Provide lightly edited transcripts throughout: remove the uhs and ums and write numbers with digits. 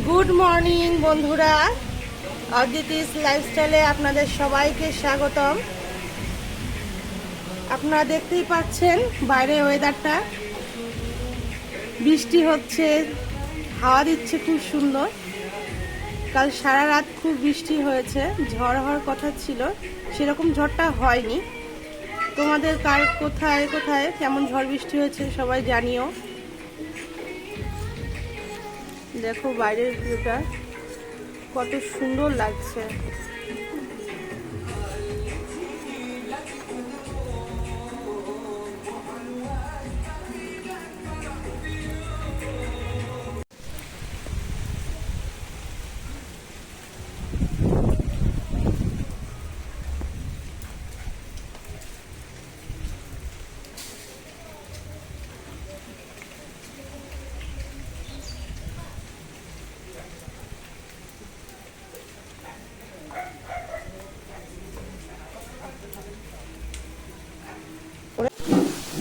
Good morning বন্ধুরা, অদিতিস লাইফস্টাইলে আপনাদের সবাইকে স্বাগতম। আপনারা দেখতেই পাচ্ছেন বাইরে ওয়েদারটা, বৃষ্টি হচ্ছে, হাওয়া দিচ্ছে খুব সুন্দর। কাল সারা রাত খুব বৃষ্টি হয়েছে, ঝড় হওয়ার কথা ছিল, সেরকম ঝড়টা হয়নি। তোমাদের কার কোথায় কোথায় কেমন ঝড় বৃষ্টি হয়েছে সবাই জানিও। দেখো বাইরের ভিউটা কত সুন্দর লাগছে।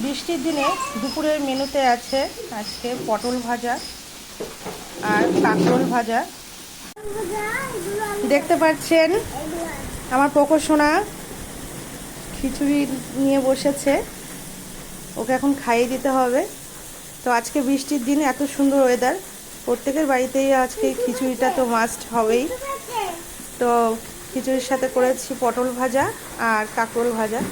বৃষ্টির দিনে দুপুরের মেনুতে আছে আজকে পটল ভাজা আর কাঁকরোল ভাজা। দেখতে পাচ্ছেন আমার পোকো সোনা খিচুড়ি নিয়ে বসেছে, ওকে এখন খাইয়ে দিতে হবে। তো আজকে বৃষ্টির দিনে এত সুন্দর ওয়েদার, প্রত্যেকের বাড়িতেই আজকে খিচুড়িটা তো মাস্ট হবেই। তো খিচুড়ির সাথে করেছি পটল ভাজা আর কাঁকরোল ভাজা।